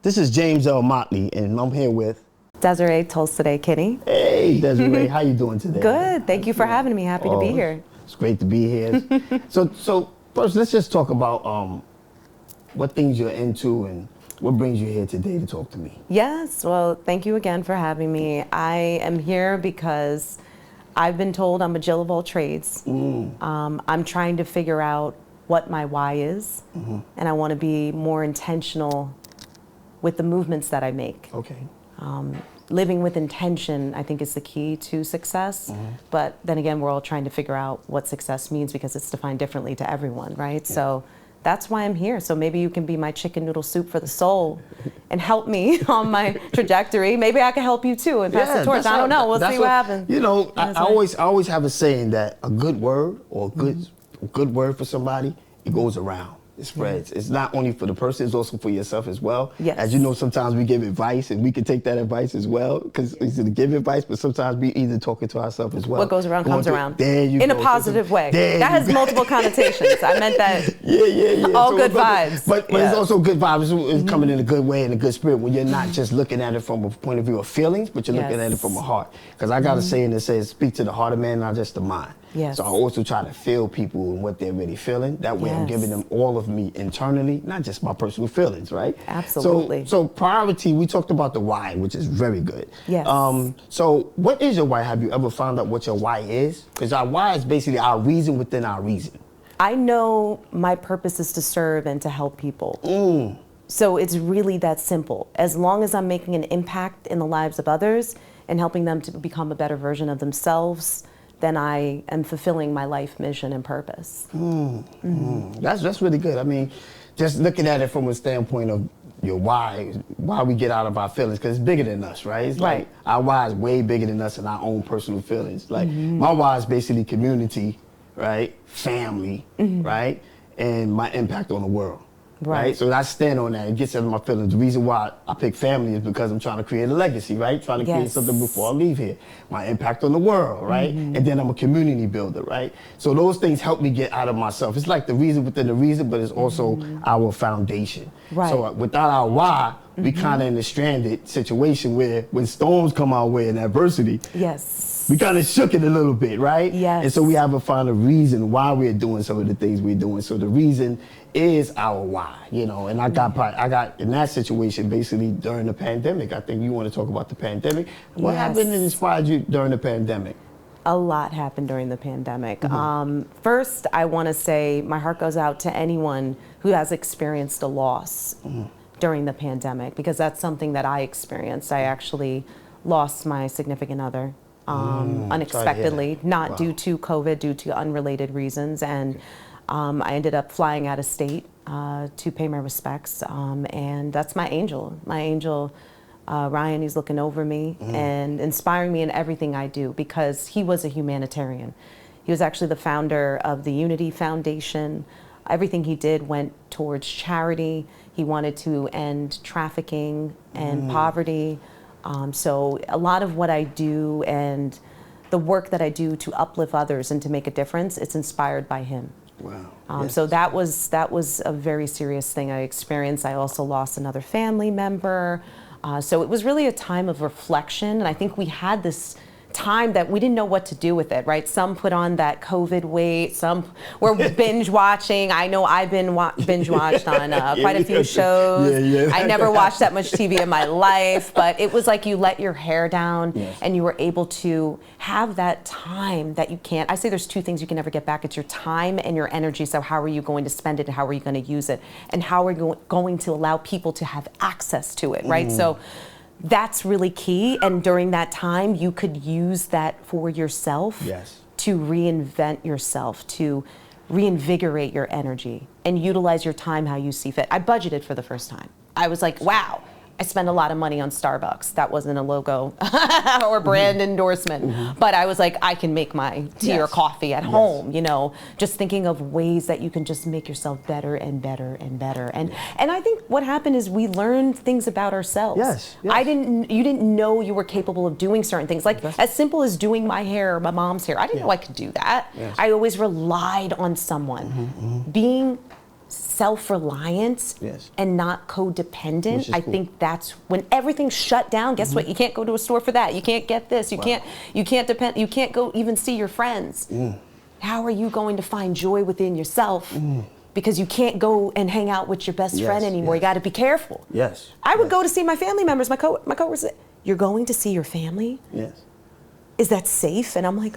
This is James L. Motley, and I'm here with Desiree Kinney. Hey, Desiree, how you doing today? Good. Thank you for having me. Happy to be here. It's great to be here. So first, let's just talk about what things you're into and what brings you here today to talk to me. Yes. Well, thank you again for having me. I am here because I've been told I'm a Jill of all trades. I'm trying to figure out what my why is, and I want to be more intentional with the movements that I make. Okay. Living with intention, I think, is the key to success. But then again, we're all trying to figure out what success means because it's defined differently to everyone, right? Yeah. So that's why I'm here. So maybe you can be my chicken noodle soup for the soul and help me on my trajectory. Maybe I can help you too and pass the torch. I don't know. We'll see what happens. You know, I always have a saying that a good word or a good word for somebody, it goes around. It spreads. It's not only for the person, it's also for yourself as well. Yes. As you know, sometimes we give advice and we can take that advice as well, because it's to give advice, but sometimes we either talking to ourselves as well. What goes around comes around. There you go. In a positive way. That has multiple connotations. I meant that. Yeah. All so good vibes. But it's also good vibes. It's coming in a good way, in a good spirit, when you're not just looking at it from a point of view of feelings, but you're looking at it from a heart. Because I got a saying that says, speak to the heart of man, not just the mind. Yes. So I also try to feel people and what they're really feeling. That way I'm giving them all of me internally, not just my personal feelings, right? Absolutely. So priority, we talked about the why, which is very good. Yes. So what is your why? Have you ever found out what your why is? Because our why is basically our reason within our reason. I know my purpose is to serve and to help people. So it's really that simple. As long as I'm making an impact in the lives of others and helping them to become a better version of themselves, then I am fulfilling my life mission and purpose. That's really good. I mean, just looking at it from a standpoint of your why we get out of our feelings, because it's bigger than us, right? It's like our why is way bigger than us and our own personal feelings. Like my why is basically community, right? Family, right? And my impact on the world. Right. So I stand on that. It gets out of my feelings. The reason why I pick family is because I'm trying to create a legacy, right? Trying to create something before I leave here. My impact on the world, right? And then I'm a community builder, right? So those things help me get out of myself. It's like the reason within the reason, but it's also our foundation. Right. So without our why, we kind of in a stranded situation where when storms come our way and adversity, we kind of shook it a little bit, right? Yes. And so we have to find a reason why we're doing some of the things we're doing. So the reason is our why, you know. And I got in that situation basically during the pandemic. I think you want to talk about the pandemic. What happened that inspired you during the pandemic? A lot happened during the pandemic. First, I want to say my heart goes out to anyone who has experienced a loss during the pandemic, because that's something that I experienced. I actually lost my significant other unexpectedly, not due to COVID, due to unrelated reasons. And I ended up flying out of state to pay my respects. And that's my angel. My angel, Ryan, he's looking over me and inspiring me in everything I do, because he was a humanitarian. He was actually the founder of the Unity Foundation. Everything he did went towards charity. He wanted to end trafficking and poverty. So a lot of what I do and the work that I do to uplift others and to make a difference, it's inspired by him. Wow. So that was a very serious thing I experienced. I also lost another family member. So it was really a time of reflection. And I think we had this time that we didn't know what to do with it, right? Some put on that COVID weight, some were binge watching. I know I've been binge watched on quite a few shows. I never watched that much TV in my life, but it was like you let your hair down and you were able to have that time that you can't. I say there's two things you can never get back. It's your time and your energy. So how are you going to spend it and how are you going to use it? And how are you going to allow people to have access to it, right? So that's really key, and during that time, you could use that for yourself to reinvent yourself, to reinvigorate your energy, and utilize your time how you see fit. I budgeted for the first time. I was like, wow, I spend a lot of money on Starbucks. That wasn't a logo or brand endorsement, but I was like, I can make my tea or coffee at home, you know, just thinking of ways that you can just make yourself better and better and better. And I think what happened is we learned things about ourselves. You didn't know you were capable of doing certain things, like as simple as doing my hair, my mom's hair. I didn't know I could do that. I always relied on someone. Being self-reliant Yes. and not codependent. Which is I cool. think that's when everything's shut down. Guess what? You can't go to a store for that. You can't get this. You can't go even see your friends. How are you going to find joy within yourself? Because you can't go and hang out with your best friend anymore. You got to be careful. Yes. I would go to see my family members. My coworkers said, "You're going to see your family? Yes. Is that safe?" And I'm like,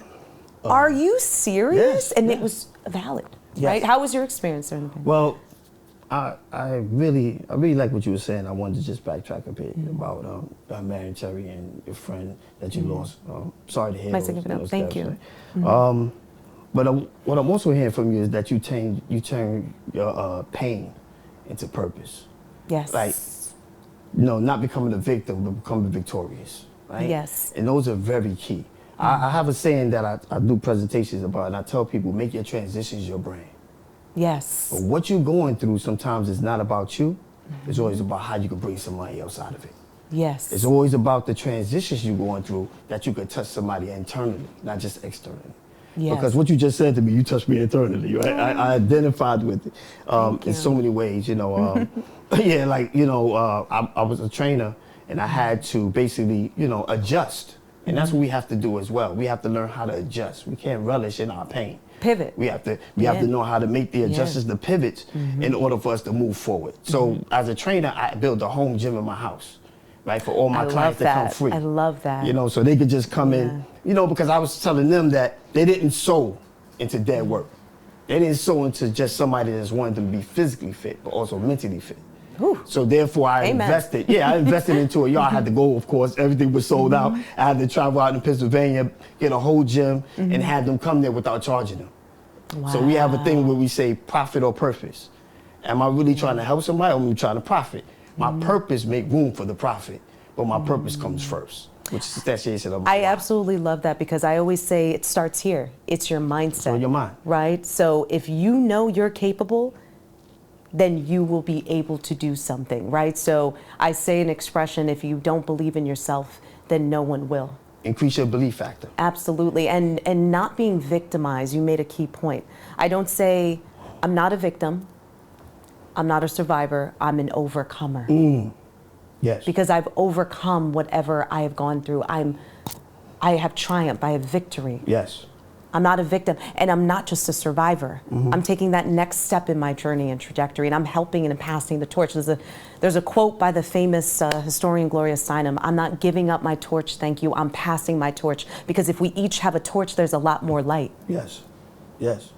"Are you serious?" Yes, And yes. it was valid, Yes. right? How was your experience during the pandemic? Well, I really like what you were saying. I wanted to just backtrack a bit about Mary Terry and your friend that you lost. Sorry to hear. My those- significant other. those Thank steps, you. right? But what I'm also hearing from you is that you turn your pain into purpose. Yes. Like, not becoming a victim, but becoming victorious, right? Yes. And those are very key. I have a saying that I do presentations about, and I tell people, make your transitions your brand. Yes. But what you're going through sometimes is not about you. It's always about how you can bring somebody else out of it. Yes. It's always about the transitions you're going through that you can touch somebody internally, not just externally. Yes. Because what you just said to me, you touched me internally. Right? I identified with it in so many ways. Yeah, like I was a trainer, and I had to basically adjust, and that's what we have to do as well. We have to learn how to adjust. We can't relish in our pain. Pivot. We have to know how to make the adjustments, the pivots, in order for us to move forward. So as a trainer, I built a home gym in my house, right, for all my clients to come free. I love that. So they could just come in, because I was telling them that they didn't sow into dead work. They didn't sow into just somebody that just wanted to be physically fit, but also mentally fit. Whew. So therefore I invested into it. I had to go, of course, everything was sold out. I had to travel out in Pennsylvania, get a whole gym, and have them come there without charging them. Wow. So we have a thing where we say profit or purpose. Am I really trying to help somebody, or am I trying to profit? My purpose make room for the profit, but my purpose comes first, which is the association of my I life. absolutely love that, because I always say it starts here. It's your mindset. on your mind. Right? So if you know you're capable, then you will be able to do something, right? So I say an expression, if you don't believe in yourself, then no one will. Increase your belief factor. Absolutely. And not being victimized, you made a key point. I don't say, I'm not a victim, I'm not a survivor, I'm an overcomer. Yes. Because I've overcome whatever I have gone through. I have triumph, I have victory. Yes. I'm not a victim, and I'm not just a survivor. I'm taking that next step in my journey and trajectory, and I'm helping and passing the torch. There's a quote by the famous historian Gloria Steinem: "I'm not giving up my torch, thank you. I'm passing my torch." Because if we each have a torch, there's a lot more light. Yes. Yes.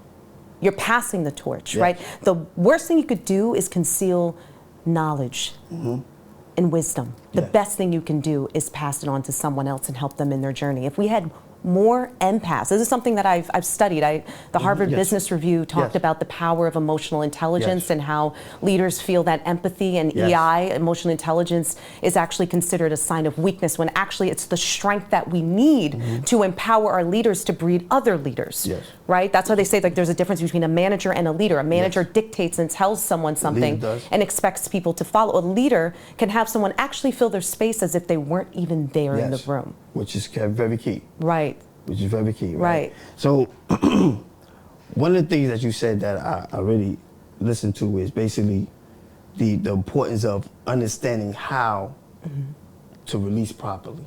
You're passing the torch, Yes. right? The worst thing you could do is conceal knowledge and wisdom. The best thing you can do is pass it on to someone else and help them in their journey. If we had more empaths. This is something that I've studied. The Harvard Business Review talked about the power of emotional intelligence and how leaders feel that empathy and EI, emotional intelligence, is actually considered a sign of weakness, when actually it's the strength that we need to empower our leaders to breed other leaders. Yes. Right? That's why they say there's a difference between a manager and a leader. A manager dictates and tells someone something and expects people to follow. A leader can have someone actually fill their space as if they weren't even there in the room. Which is very key. Right. Which is very key, Right. So one of the things that you said that I really listened to is basically the importance of understanding how to release properly.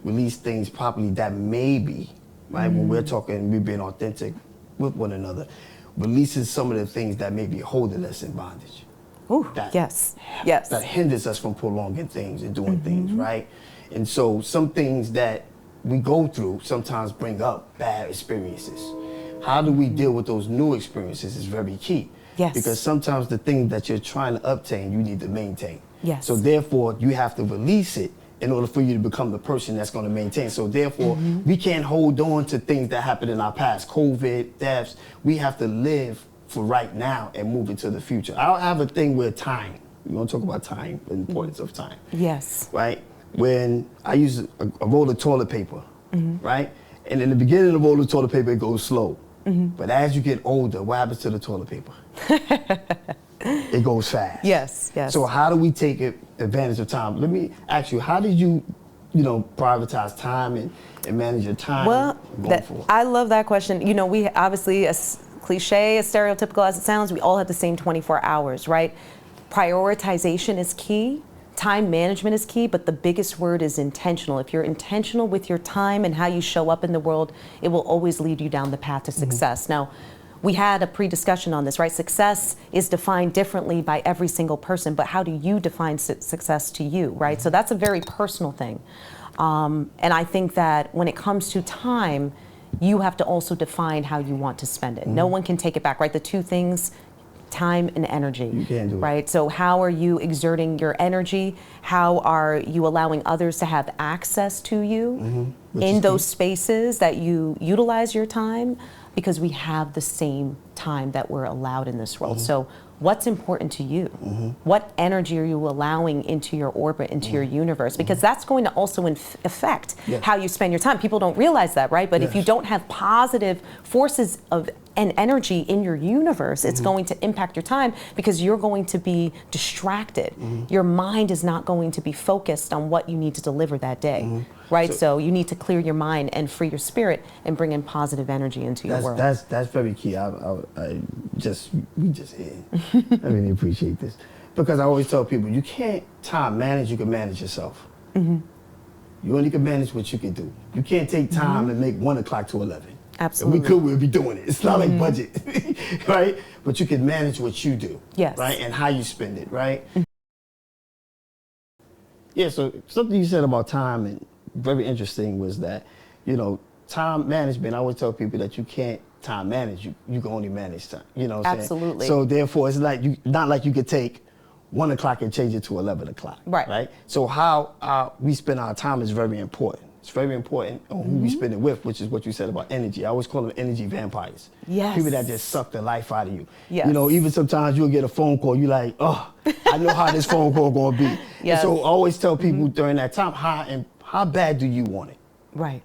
Release things properly that may be, right, when we're talking, we're being authentic with one another, releasing some of the things that may be holding us in bondage. Ooh, yes. That hinders us from prolonging things and doing things, right? And so some things that we go through sometimes bring up bad experiences. How do we deal with those new experiences is very key. Yes. Because sometimes the thing that you're trying to obtain, you need to maintain. Yes. So therefore, you have to release it in order for you to become the person that's going to maintain. So therefore, we can't hold on to things that happened in our past, COVID, deaths. We have to live for right now and move into the future. I have a thing with time. We're going to talk about time, the importance of time. Yes. Right? When I use a roll of toilet paper, right? And in the beginning of the roll of toilet paper, it goes slow. But as you get older, what happens to the toilet paper? It goes fast. Yes. So how do we take advantage of time? Let me ask you, how did you prioritize time and manage your time Well, going forward? I love that question. We obviously, cliche, as stereotypical as it sounds, we all have the same 24 hours, right? Prioritization is key. Time management is key, but the biggest word is intentional. If you're intentional with your time and how you show up in the world, it will always lead you down the path to success. Now, we had a pre-discussion on this, right? Success is defined differently by every single person, but how do you define success to you, right? So that's a very personal thing. And I think that when it comes to time, you have to also define how you want to spend it. No one can take it back, right? The two things, time and energy. You can't do it. Right? So how are you exerting your energy? How are you allowing others to have access to you in those spaces that you utilize your time? Because we have the same time that we're allowed in this world. So what's important to you? What energy are you allowing into your orbit, into your universe? Because that's going to also affect how you spend your time. People don't realize that, right? But if you don't have positive forces of and energy in your universe, it's going to impact your time because you're going to be distracted. Your mind is not going to be focused on what you need to deliver that day, right? So you need to clear your mind and free your spirit and bring in positive energy into your world. That's very key. We just here. I really appreciate this because I always tell people you can't time manage. You can manage yourself. You only can manage what you can do. You can't take time and make 1 o'clock to 11. Absolutely. If we could, we'd be doing it. It's not like budget, right? But you can manage what you do, right? And how you spend it, right? Yeah, so something you said about time and very interesting was that, you know, time management, I always tell people that you can't time manage, you can only manage time, you know what I'm saying? Absolutely. So therefore, it's like not like you could take 1 o'clock and change it to 11 o'clock, right? So how we spend our time is very important. It's very important on who we spend it with, which is what you said about energy. I always call them energy vampires. People that just suck the life out of you. You know, even sometimes you'll get a phone call, you're like, oh, I know how this phone call gonna be. And so I always tell people during that time, how bad do you want it? Right.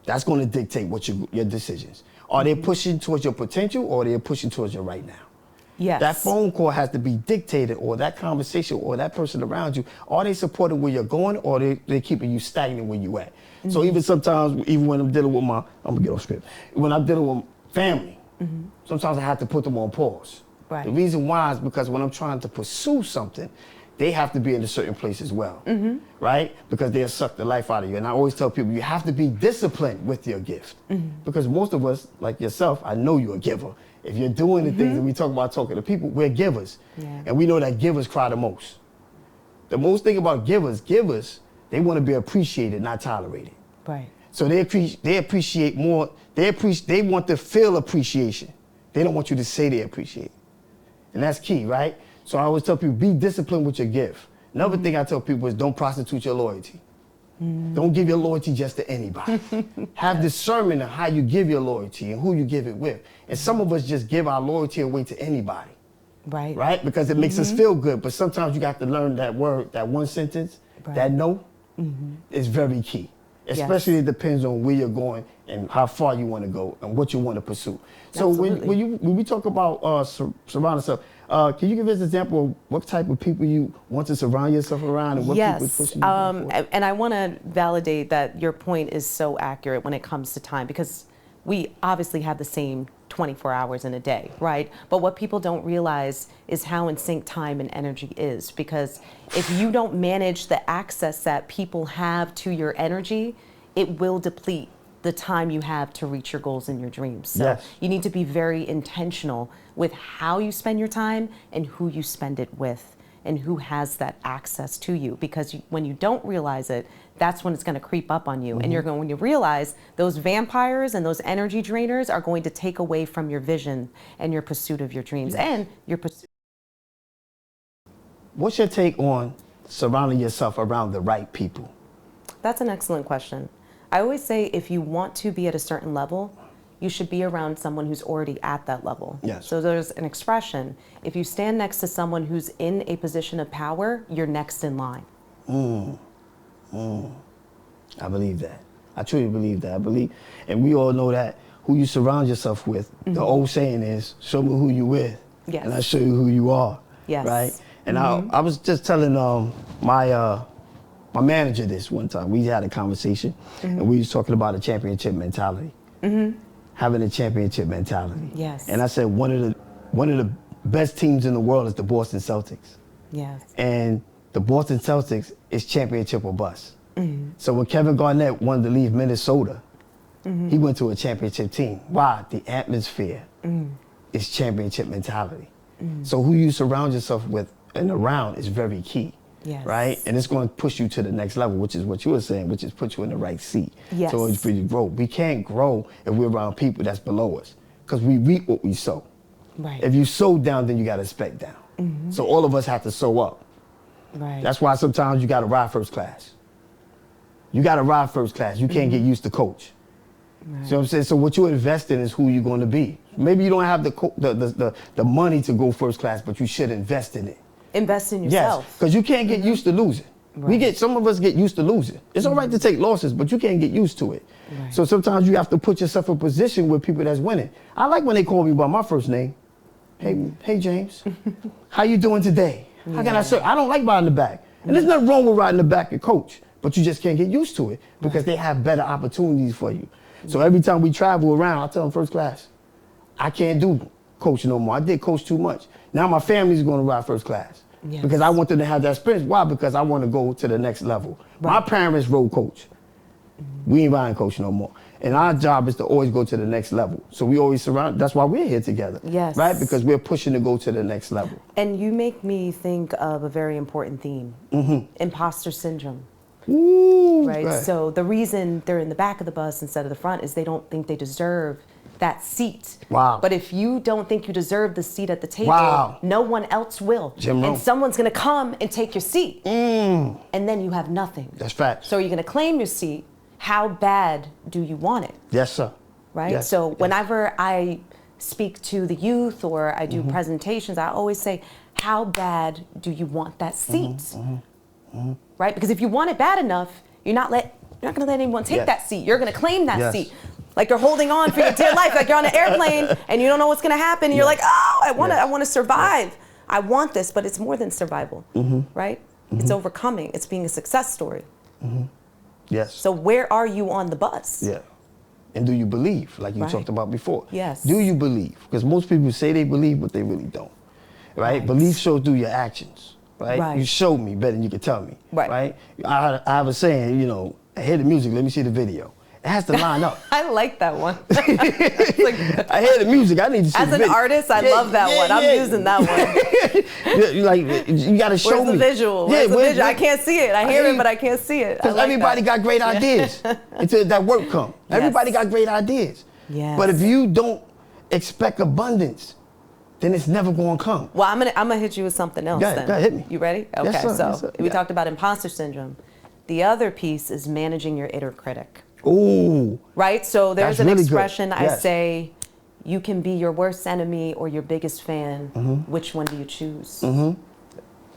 That's gonna dictate what your decisions. Are they pushing towards your potential or are they pushing towards your right now? That phone call has to be dictated, or that conversation, or that person around you. Are they supporting where you're going, or they keeping you stagnant where you at? So even sometimes, even when I'm dealing with I'm gonna get off script. When I'm dealing with family, sometimes I have to put them on pause. The reason why is because when I'm trying to pursue something, they have to be in a certain place as well, right? Because they'll suck the life out of you. And I always tell people, you have to be disciplined with your gift. Because most of us, like yourself, I know you're a giver. If you're doing the things that we talk about talking to people, we're givers. And we know that givers cry the most. The most thing about givers, they want to be appreciated, not tolerated. So they appreciate more, they want to feel appreciation. They don't want you to say they appreciate. And that's key, right? So I always tell people, be disciplined with your gift. Another thing I tell people is don't prostitute your loyalty. Don't give your loyalty just to anybody. Have discernment of how you give your loyalty and who you give it with. And some of us just give our loyalty away to anybody. Right? Because it makes us feel good. But sometimes you got to learn that word, that one sentence, that no, is very key. Especially it depends on where you're going and how far you want to go and what you want to pursue. So when we talk about surround yourself, can you give us an example of what type of people you want to surround yourself around and what people pushing you and I want to validate that your point is so accurate when it comes to time, because we obviously have the same 24 hours in a day, right? But what people don't realize is how in sync time and energy is, because if you don't manage the access that people have to your energy, it will deplete the time you have to reach your goals and your dreams. So you need to be very intentional with how you spend your time and who you spend it with and who has that access to you, because when you don't realize it, that's when it's going to creep up on you. And you're going to realize those vampires and those energy drainers are going to take away from your vision and your pursuit of your dreams and your pursuit. What's your take on surrounding yourself around the right people? That's an excellent question. I always say if you want to be at a certain level, you should be around someone who's already at that level. So there's an expression, if you stand next to someone who's in a position of power, you're next in line. I believe that. I truly believe that. I believe, and we all know that who you surround yourself with, the old saying is, show me who you with, and I'll show you who you are, right? And I was just telling my manager this one time. We had a conversation, and we was talking about a championship mentality. having a championship mentality. Yes. And I said one of the best teams in the world is the Boston Celtics. Yes. And the Boston Celtics is championship or bust. So when Kevin Garnett wanted to leave Minnesota, he went to a championship team. Why? The atmosphere is championship mentality. So who you surround yourself with and around is very key. Yes. Right? And it's going to push you to the next level, which is what you were saying, which is put you in the right seat. Yes. So it's for you to grow. We can't grow if we're around people that's below us, because we reap what we sow. Right. If you sow down, then you got to expect down. So all of us have to sow up. Right. That's why sometimes you got to ride first class. You got to ride first class. You can't get used to coach. Right. See what I'm saying? So what you invest in is who you're going to be. Maybe you don't have the money to go first class, but you should invest in it. Invest in yourself. Yes, because you can't get used to losing. Right. Some of us get used to losing. It's all right to take losses, but you can't get used to it. Right. So sometimes you have to put yourself in a position with people that's winning. I like when they call me by my first name. Hey James, how you doing today? How can I serve? I don't like riding the back. And there's nothing wrong with riding the back of coach, but you just can't get used to it because they have better opportunities for you. So every time we travel around, I tell them first class, I can't do coach no more. I did coach too much. Now my family's going to ride first class. Yes. Because I want them to have that experience. Why? Because I want to go to the next level. Right. My parents rode coach. We ain't riding coach no more. And our job is to always go to the next level. So we always surround, that's why we're here together. Yes. Right? Because we're pushing to go to the next level. And you make me think of a very important theme, imposter syndrome. Ooh, Right? So the reason they're in the back of the bus instead of the front is they don't think they deserve that seat. Wow. But if you don't think you deserve the seat at the table, Wow. no one else will. Jim Rohn. And someone's going to come and take your seat. And then you have nothing. That's facts. So you're going to claim your seat. How bad do you want it? Yes, sir. Right? Yes, So yes. whenever I speak to the youth or I do presentations, I always say, how bad do you want that seat? Right? Because if you want it bad enough, you're not going to let anyone take that seat. You're going to claim that seat. Like you're holding on for your dear life, like you're on an airplane and you don't know what's going to happen. And you're like, oh, I want to survive. I want this, but it's more than survival, right? It's overcoming. It's being a success story. Yes. So where are you on the bus? Yeah. And do you believe, like you talked about before? Yes. Do you believe? Because most people say they believe, but they really don't. Right? Belief shows through your actions. Right? You show me better than you can tell me. Right? I have a saying, I hear the music, let me see the video. It has to line up. I like that one. I hear the music, I need to see As the an video. artist, I love that one. I'm using that one. You got to show me. Where's the visual? Where's the visual? I can't see it. I hear it, but I can't see it. Because everybody got great ideas until that work come. Everybody got great ideas. Yes. But if you don't expect abundance, then it's never going to come. Well, I'm gonna hit you with something else then. Go ahead, hit me. You ready? Okay, Yes, sir. so Yes, sir. we talked about imposter syndrome. The other piece is managing your inner critic. Ooh. Right? So there's That's an really good. expression I Yes. say, you can be your worst enemy or your biggest fan. Which one do you choose?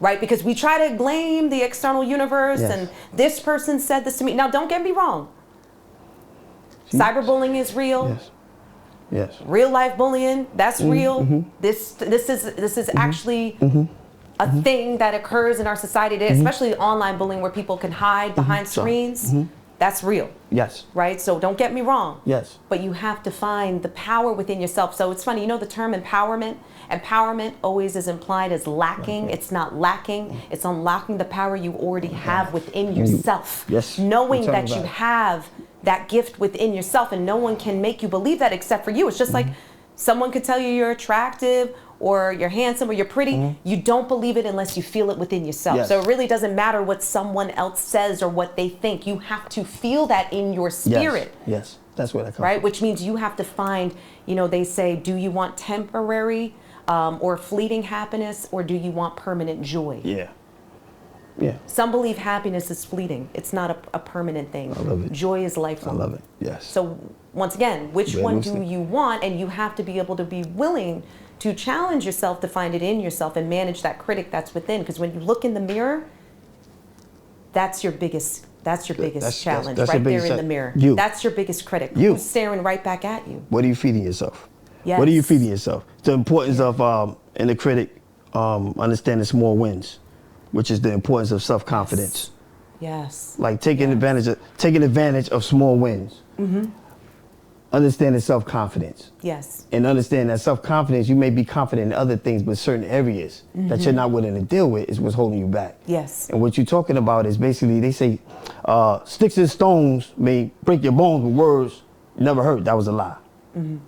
Right? Because we try to blame the external universe and this person said this to me. Now, don't get me wrong. Cyberbullying is real. Yes. Yes. Real life bullying, that's real. This is actually a thing that occurs in our society today, especially online bullying where people can hide behind screens. That's real. Yes. Right? So don't get me wrong. Yes. But you have to find the power within yourself. So it's funny, the term empowerment? Empowerment always is implied as lacking. It's not lacking. It's unlocking the power you already have within yourself. Yes. Knowing Tell me that you about it. have that gift within yourself and no one can make you believe that except for you. It's just like someone could tell you you're attractive or you're handsome or you're pretty. You don't believe it unless you feel it within yourself. Yes. So it really doesn't matter what someone else says or what they think. You have to feel that in your spirit. Yes. That's where that comes Right? from. Which means you have to find, they say, do you want temporary or fleeting happiness or do you want permanent joy? Yeah. Yeah. Some believe happiness is fleeting. It's not a permanent thing. I love it. Joy is I lifelong. love it. Yes. So once again, which Red one Rooster. do you want? And you have to be able to be willing to challenge yourself to find it in yourself and manage that critic that's within. Because when you look in the mirror, that's your biggest challenge that's right your biggest there in the mirror. you. That's your biggest critic. You. Who's staring right back at you. What are you feeding yourself? Yes. What are you feeding yourself? The importance of, in the critic, understanding small wins, which is the importance of self-confidence. Yes. Like taking advantage of small wins. understanding self-confidence. Yes. And understand that self-confidence, you may be confident in other things, but certain areas that you're not willing to deal with is what's holding you back. Yes. And what you're talking about is basically, they say, sticks and stones may break your bones, but words never hurt. That was a lie.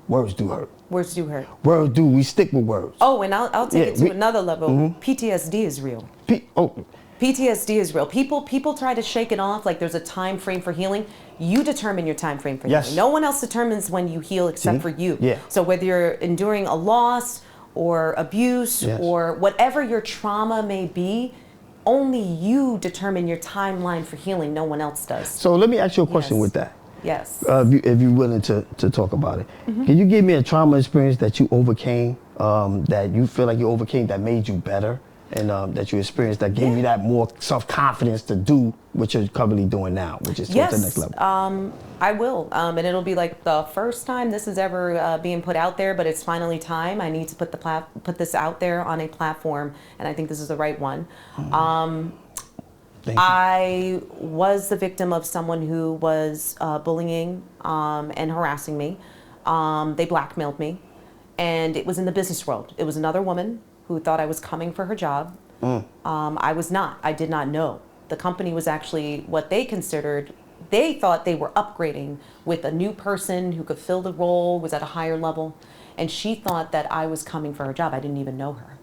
Words do hurt. Words do hurt. Words do. We stick with words. Oh, and I'll take it to another level. PTSD is real. PTSD is real. People try to shake it off like there's a time frame for healing. You determine your time frame for healing. No one else determines when you heal except for you. Yeah. So whether you're enduring a loss or abuse or whatever your trauma may be, only you determine your timeline for healing. No one else does. So let me ask you a question with that. Yes. If you're willing to talk about it. Can you give me a trauma experience that you overcame, that you feel like you overcame, that made you better, and that you experienced that gave you that more self-confidence to do what you're currently doing now, which is towards the next level? I will. And it'll be like the first time this is ever being put out there, but it's finally time. I need to put this out there on a platform, and I think this is the right one. I was the victim of someone who was bullying and harassing me. They blackmailed me, and it was in the business world. It was another woman who thought I was coming for her job. I was not. I did not know. The company was actually what they considered. They thought they were upgrading with a new person who could fill the role, was at a higher level, and she thought that I was coming for her job. I didn't even know her.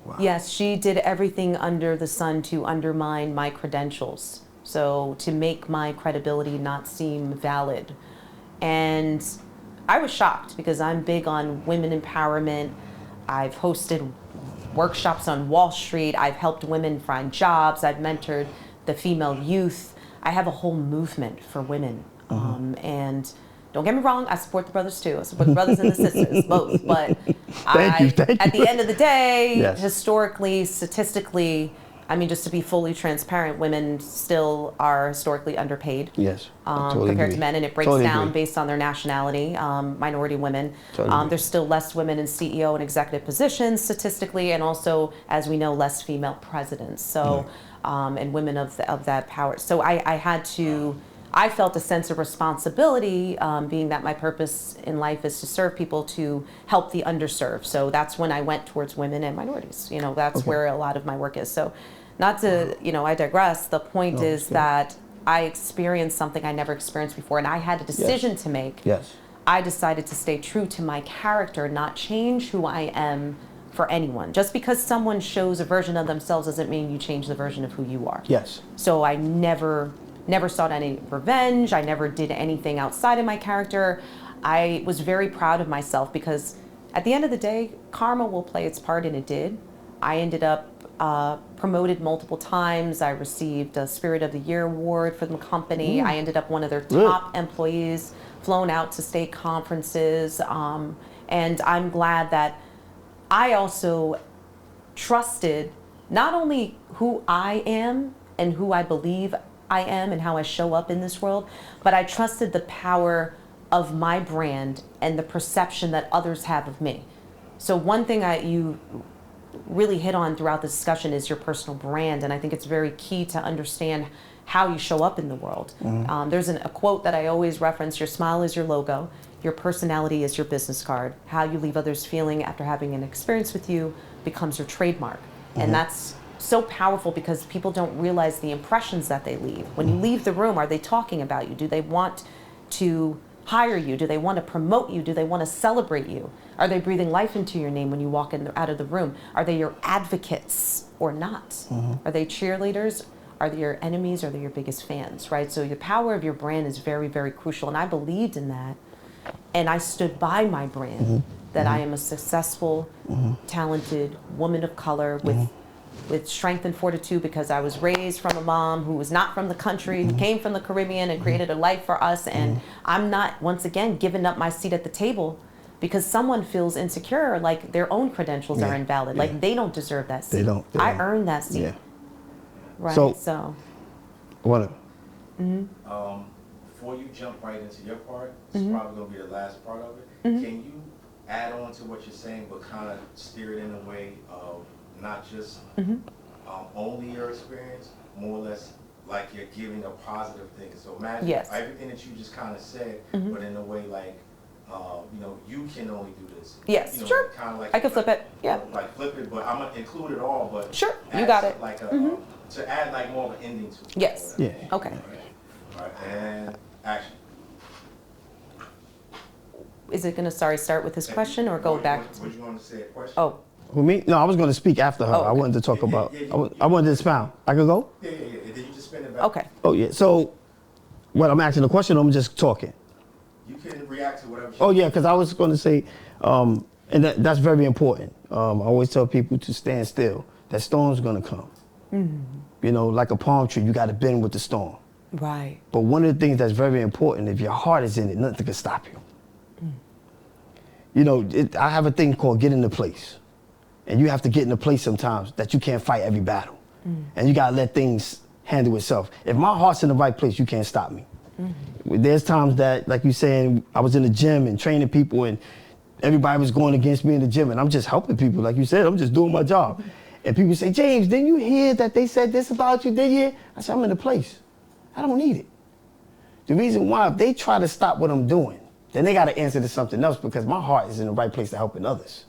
Wow. Yes, she did everything under the sun to undermine my credentials. So to make my credibility not seem valid. And I was shocked because I'm big on women empowerment. I've hosted workshops on Wall Street. I've helped women find jobs. I've mentored the female youth. I have a whole movement for women. And don't get me wrong, I support the brothers too. I support the brothers and the sisters, both. But Thank you. At the end of the day, historically, statistically, I mean, just to be fully transparent, women still are historically underpaid. Yes, totally compared agree. to men, and it breaks down based on their nationality. Minority women, there's still less women in CEO and executive positions statistically, and also, as we know, less female presidents. So, and women of that power. So I felt a sense of responsibility, being that my purpose in life is to serve people, to help the underserved. So that's when I went towards women and minorities. You know, that's where a lot of my work is. So not to, I digress. The point is that I experienced something I never experienced before, and I had a decision to make. I decided to stay true to my character, not change who I am for anyone. Just because someone shows a version of themselves doesn't mean you change the version of who you are. So I never sought any revenge. I never did anything outside of my character. I was very proud of myself because at the end of the day, karma will play its part, and it did. I ended up promoted multiple times. I received a Spirit of the Year award for the company. I ended up one of their top employees, flown out to state conferences. And I'm glad that I also trusted not only who I am and who I believe I am and how I show up in this world, but I trusted the power of my brand and the perception that others have of me. So one thing you really hit on throughout the discussion is your personal brand, and I think it's very key to understand how you show up in the world. There's a quote that I always reference: your smile is your logo, your personality is your business card. How you leave others feeling after having an experience with you becomes your trademark. And that's so powerful because people don't realize the impressions that they leave. When you leave the room, are they talking about you? Do they want to hire you? Do they want to promote you? Do they want to celebrate you? Are they breathing life into your name when you walk out of the room? Are they your advocates or not? Are they cheerleaders? Are they your enemies? Are they your biggest fans, right? So the power of your brand is very, very crucial. And I believed in that. And I stood by my brand, that I am a successful, talented woman of color with strength and fortitude, because I was raised from a mom who was not from the country, who came from the Caribbean and created a life for us. And I'm not, once again, giving up my seat at the table because someone feels insecure, like their own credentials are invalid, like they don't deserve that seat. I earned that seat. Right, so. What? Before you jump right into your part, it's probably going to be the last part of it. Can you add on to what you're saying, but kind of steer it in a way of not just only your experience, more or less like you're giving a positive thing. So imagine everything that you just kind of said, but in a way like, you know, you can only do this. Yes, you know, sure. Kind of like I can flip it. Yeah. Like flip it, but I'm gonna include it all. But sure, you got it. Like a, to add like more of an ending to it. Yes. Yeah. Okay. All right, and action. Is it going to start with this question or go back? Would you want to say a question? Oh. Who, me? No, I was going to speak after her. Oh, okay. I wanted to talk about. Yeah, I wanted to expound. I could go. Yeah. Then you just spin it back. Okay. Oh yeah. So, what I'm asking the question, or I'm just talking. You can react to whatever. Oh yeah, because I was going to say, and that's very important. I always tell people to stand still. That storm's going to come. You know, like a palm tree, you got to bend with the storm. Right. But one of the things that's very important, if your heart is in it, nothing can stop you. You know, I have a thing called get into place. And you have to get into place sometimes that you can't fight every battle. And you got to let things handle itself. If my heart's in the right place, you can't stop me. There's times that, like you saying, I was in the gym and training people and everybody was going against me in the gym and I'm just helping people. Like you said, I'm just doing my job. And people say, James, didn't you hear that they said this about you, did you? I said, I'm in the place. I don't need it. The reason why, if they try to stop what I'm doing, then they got to answer to something else because my heart is in the right place to helping others.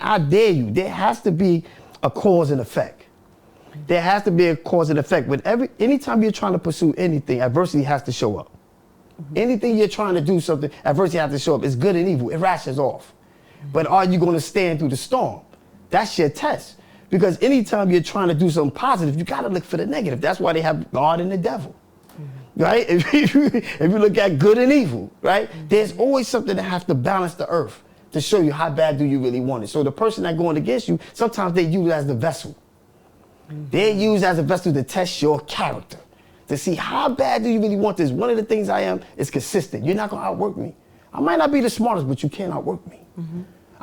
I dare you, there has to be a cause and effect. There has to be a cause and effect. Anytime you're trying to pursue anything, adversity has to show up. Anything you're trying to do something, adversity has to show up. It's good and evil, it rations off. But are you going to stand through the storm? That's your test. Because anytime you're trying to do something positive, you got to look for the negative. That's why they have God and the devil. Right? If you look at good and evil, right? There's always something that has to balance the earth to show you how bad do you really want it. So the person that's going against you, sometimes they use as the vessel. They're used as a vessel to test your character, to see how bad do you really want this. One of the things I am is consistent. You're not going to outwork me. I might not be the smartest, but you can't outwork me.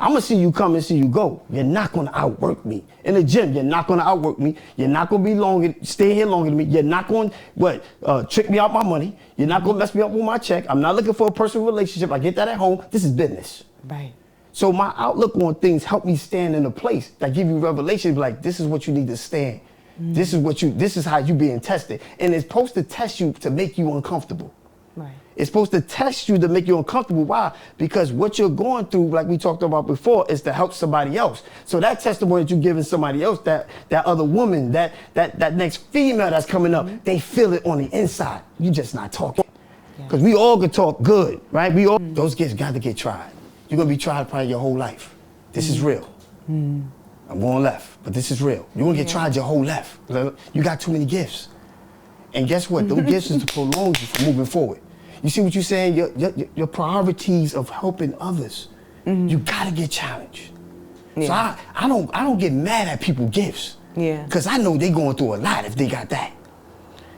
I'm going to see you come and see you go. You're not going to outwork me. In the gym, you're not going to outwork me. You're not going to stay here longer than me. You're not going to trick me out my money. You're not going to mess me up with my check. I'm not looking for a personal relationship. I get that at home. This is business. Right. So my outlook on things help me stand in a place that give you revelation. Like, this is what you need to stand. This is how you being tested. And it's supposed to test you to make you uncomfortable. Right. It's supposed to test you to make you uncomfortable. Why? Because what you're going through, like we talked about before, is to help somebody else. So that testimony that you're giving somebody else, that other woman, that next female that's coming up, they feel it on the inside. You're just not talking. Because we all can talk good, right? Those gifts got to get tried. You're going to be tried probably your whole life. This is real. I'm going left, but this is real. You're going to get tried your whole life. You got too many gifts. And guess what? Those gifts is to prolong you from moving forward. You see what you're saying? Your priorities of helping others. You gotta get challenged. So I don't get mad at people's gifts. Yeah. Because I know they going through a lot if they got that.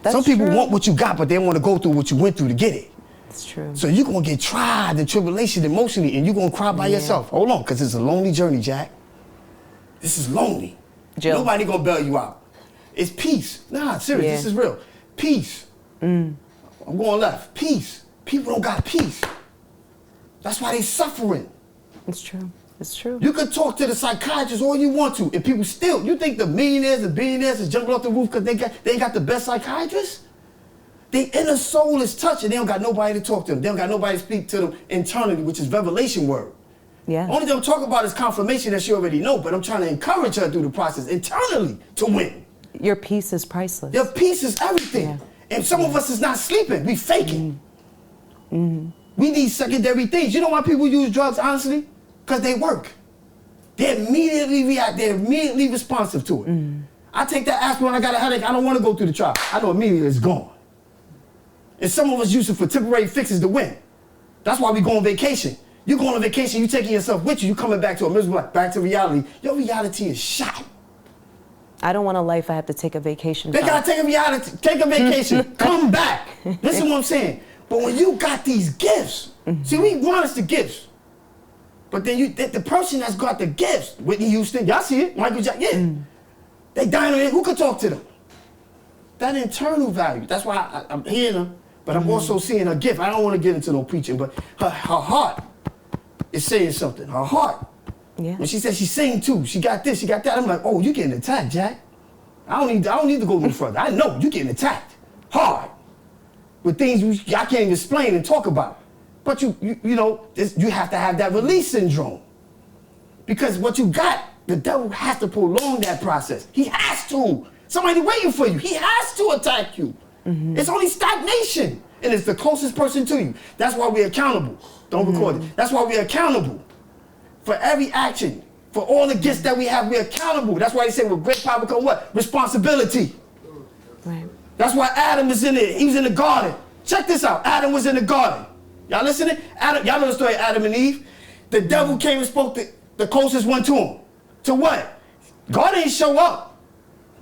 That's Some people true. want what you got, but they want to go through what you went through to get it. That's true. So you're gonna get tried in tribulation emotionally, and you're gonna cry by yourself. Hold on, because it's a lonely journey, Jack. This is lonely. Jill. Nobody gonna bail you out. It's peace. Nah, serious. This is real. Peace. I'm going left. Peace. People don't got peace. That's why they suffering. It's true. It's true. You can talk to the psychiatrist all you want to, and people still, you think the millionaires and billionaires is jumping off the roof because they ain't got the best psychiatrists? Their inner soul is touched and they don't got nobody to talk to them. They don't got nobody to speak to them internally, which is revelation word. Yeah. Only thing I'm talking about is confirmation that she already know, but I'm trying to encourage her through the process internally to win. Your peace is priceless. Your peace is everything. Yeah. And some of us is not sleeping, we faking. We need secondary things. You know why people use drugs, honestly? Because they work. They immediately react, they're immediately responsive to it. I take that aspirin, I got a headache, I don't want to go through the trial. I know immediately it's gone. And some of us use it for temporary fixes to win. That's why we go on vacation. You go on vacation, you taking yourself with you, you coming back to a miserable life, back to reality. Your reality is shot. I don't want a life I have to take a vacation They from. gotta take a vacation, come back. Listen what I'm saying. But when you got these gifts, see, we want us the gifts. But then the person that's got the gifts, Whitney Houston, y'all see it, Michael Jackson, they dying on it, who could talk to them? That internal value, that's why I'm hearing them, but I'm also seeing her gift. I don't want to get into no preaching, but her heart is saying something, her heart. Yeah. When she said she sing too, she got this, she got that, I'm like, oh, you getting attacked, Jack. I don't need to go no further. I know you getting attacked. hard with things I can't even explain and talk about. But you have to have that release syndrome. Because what you got, the devil has to prolong that process. He has to. Somebody waiting for you. He has to attack you. It's only stagnation. And it's the closest person to you. That's why we're accountable. Don't record it. That's why we're accountable. For every action, for all the gifts that we have, we're accountable. That's why they say with great power come what? Responsibility. Right. That's why Adam was in it. He was in the garden. Check this out. Adam was in the garden. Y'all listening? Adam, y'all know the story of Adam and Eve? The devil came and spoke to the closest one to him. To what? God didn't show up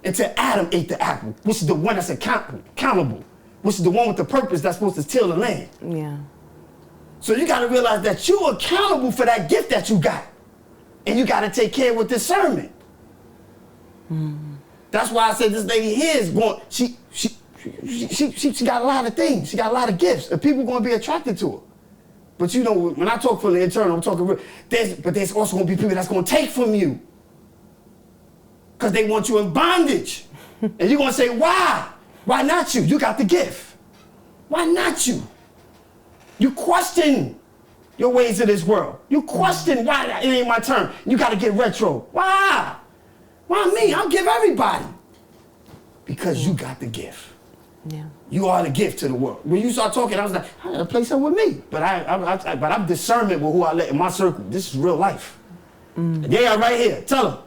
until Adam ate the apple, which is the one that's accountable, which is the one with the purpose that's supposed to till the land. Yeah. So you got to realize that you're accountable for that gift that you got. And you got to take care with discernment. That's why I said this lady here is going, she got a lot of things. She got a lot of gifts. And people are going to be attracted to her. But you know, when I talk from the internal, I'm talking real. But there's also going to be people that's going to take from you. Because they want you in bondage. And you're going to say, why? Why not you? You got the gift. Why not you? You question your ways of this world. You question why it ain't my turn. You got to get retro. Why? Why me? I'll give everybody. Because you got the gift. Yeah. You are the gift to the world. When you start talking, I was like, I gotta play something with me. But I'm discernment with who I let in my circle. This is real life. They are right here. Tell them.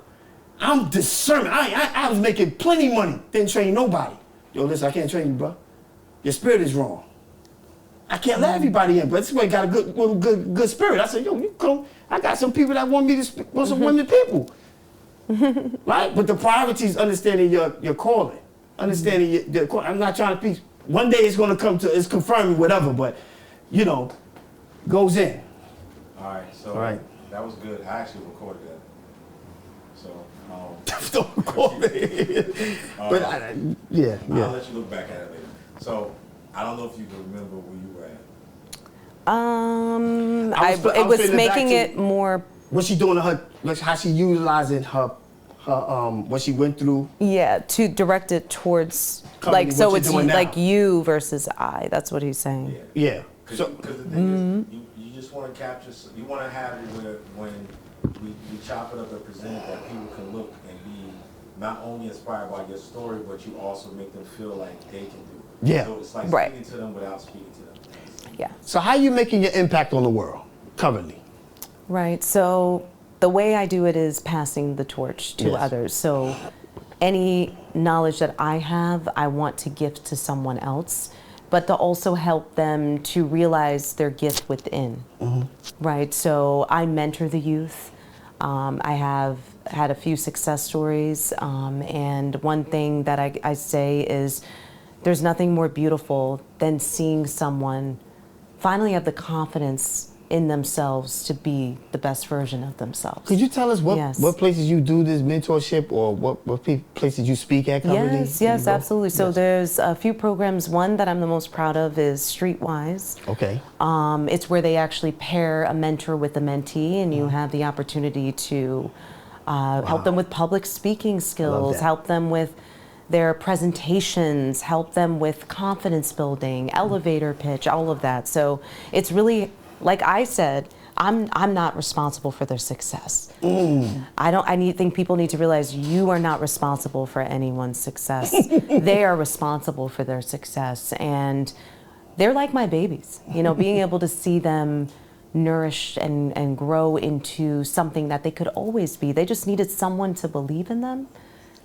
I'm discernment. I was making plenty of money. Didn't train nobody. Yo, listen, I can't train you, bro. Your spirit is wrong. I can't let everybody in, but this boy got a good spirit. I said, yo, you come. I got some people that want me to speak, want some women people. Right? But the priority is understanding your calling. Understanding your calling. I'm not trying to preach. One day it's going to come to, it's confirming whatever, but, you know, goes in. All right, so that was good. I actually recorded that. So, don't record it. But I'll let you look back at it later. So, I don't know if you can remember where you were at. It was making it more. What's she doing to her? Like how she utilizing her what she went through? Yeah, to direct it towards Company, so it's like you versus I. That's what he's saying. Yeah. Because the thing is, you just want to capture. You want to have it where when we chop it up and present it, that people can look and be not only inspired by your story, but you also make them feel like they can do it. Yeah. So it's like speaking to them without speaking to them. Yeah. So how are you making your impact on the world currently? Right. So the way I do it is passing the torch to others. So any knowledge that I have, I want to gift to someone else, but to also help them to realize their gift within. Right. So I mentor the youth. I have had a few success stories, and one thing that I say is there's nothing more beautiful than seeing someone finally have the confidence in themselves to be the best version of themselves. Could you tell us what places you do this mentorship, or what places you speak at currently? Yes, absolutely. So there's a few programs. One that I'm the most proud of is Streetwise. Okay. It's where they actually pair a mentor with a mentee, and you have the opportunity to help them with public speaking skills, help them with their presentations, help them with confidence building, elevator pitch, all of that. So it's really, like I said, I'm not responsible for their success. I think people need to realize you are not responsible for anyone's success. They are responsible for their success, and they're like my babies. You know, being able to see them nourished and grow into something that they could always be. They just needed someone to believe in them.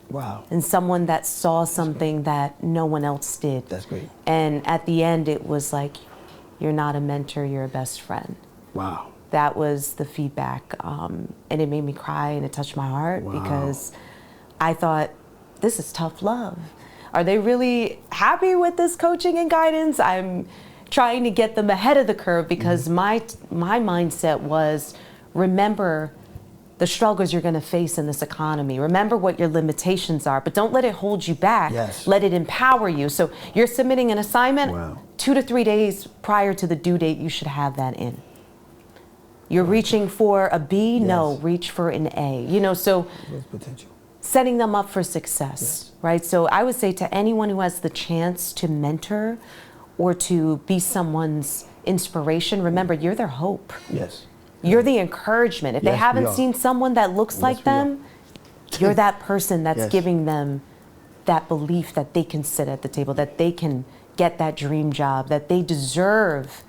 Wow. And someone that saw something that no one else did. That's great. And at the end, it was like, you're not a mentor, you're a best friend. Wow. That was the feedback. And it made me cry, and it touched my heart because I thought, this is tough love. Are they really happy with this coaching and guidance? I'm trying to get them ahead of the curve because my mindset was, remember the struggles you're going to face in this economy. Remember what your limitations are, but don't let it hold you back. Yes. Let it empower you. So you're submitting an assignment, 2 to 3 days prior to the due date, you should have that in. You're reaching for a B? No, reach for an A. You know, so there's potential. setting them up for success, right? So I would say to anyone who has the chance to mentor or to be someone's inspiration, remember, you're their hope. Yes. You're the encouragement. If they Yes, we haven't are. seen someone that looks like we them, you're that person that's Yes. giving them that belief that they can sit at the table, that they can get that dream job, that they deserve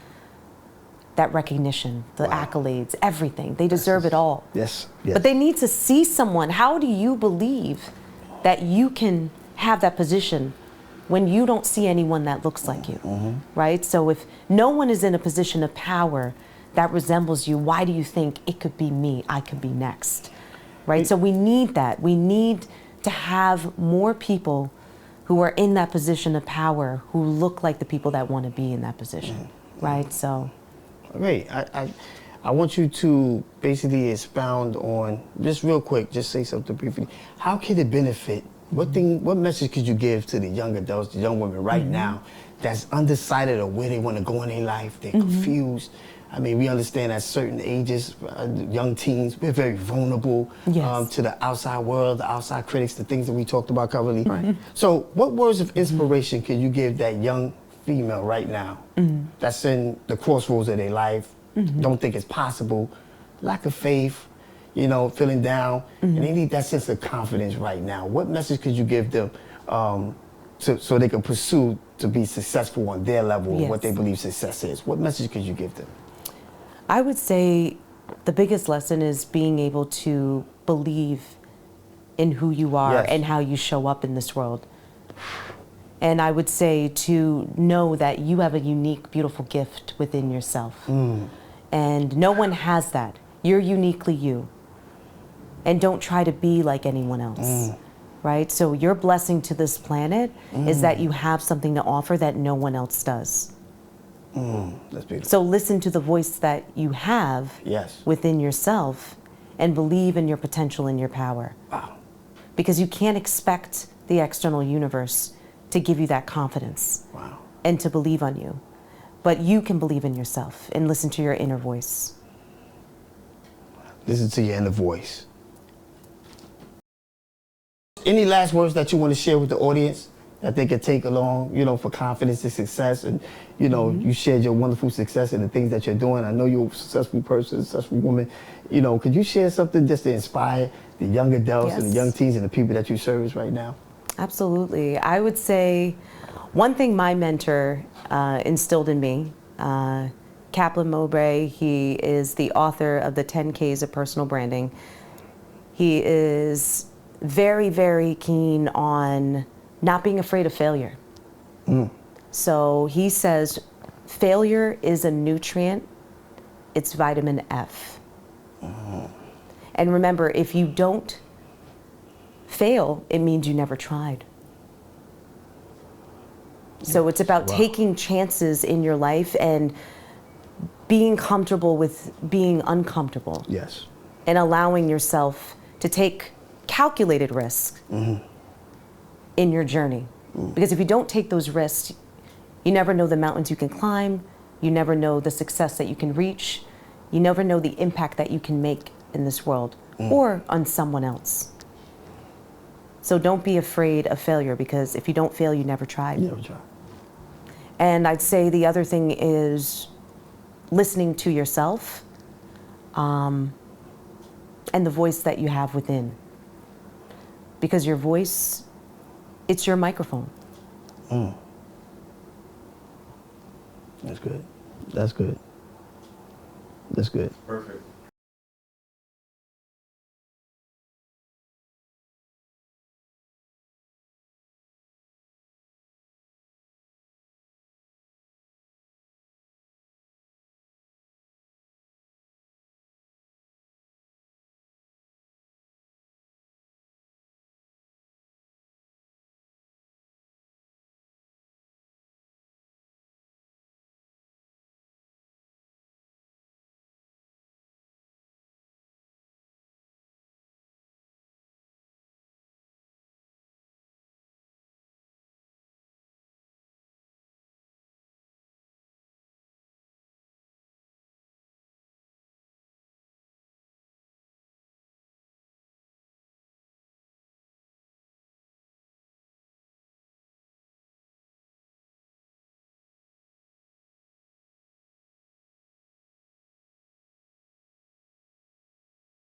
that recognition, the accolades, everything. They deserve it all. Yes. Yes. But they need to see someone. How do you believe that you can have that position when you don't see anyone that looks like you, right? So if no one is in a position of power that resembles you, why do you think it could be me, I could be next, right? So we need that. We need to have more people who are in that position of power who look like the people that want to be in that position, right? So. Great. I want you to basically expound on, just real quick, just say something briefly. How can it benefit? What message could you give to the young adults, the young women right now that's undecided of where they want to go in their life? They're confused. I mean, we understand at certain ages, young teens, we're very vulnerable to the outside world, the outside critics, the things that we talked about currently. Right. So what words of inspiration can you give that young female right now that's in the crossroads of their life, don't think it's possible, lack of faith, you know, feeling down, and they need that sense of confidence right now? What message could you give them so they can pursue to be successful on their level of what they believe success is? What message could you give them? I would say the biggest lesson is being able to believe in who you are and how you show up in this world. And I would say to know that you have a unique, beautiful gift within yourself. And no one has that. You're uniquely you. And don't try to be like anyone else, right? So your blessing to this planet is that you have something to offer that no one else does. That's beautiful. So listen to the voice that you have within yourself and believe in your potential and your power. Wow. Because you can't expect the external universe to give you that confidence and to believe on you. But you can believe in yourself and listen to your inner voice. Listen to your inner voice. Any last words that you want to share with the audience that they could take along, you know, for confidence and success? And, you know, you shared your wonderful success and the things that you're doing. I know you're a successful person, successful woman. You know, could you share something just to inspire the young adults and the young teens and the people that you service right now? Absolutely. I would say one thing my mentor instilled in me, Kaplan Mowbray, he is the author of the 10 Ks of Personal Branding. He is very, very keen on not being afraid of failure. So he says, failure is a nutrient, it's vitamin F. And remember, if you don't fail, it means you never tried. So it's about taking chances in your life and being comfortable with being uncomfortable. Yes. And allowing yourself to take calculated risks in your journey. Because if you don't take those risks, you never know the mountains you can climb, you never know the success that you can reach, you never know the impact that you can make in this world or on someone else. So don't be afraid of failure, because if you don't fail, you never tried. You never tried. And I'd say the other thing is listening to yourself and the voice that you have within. Because your voice, it's your microphone. That's good. That's good. That's good. Perfect.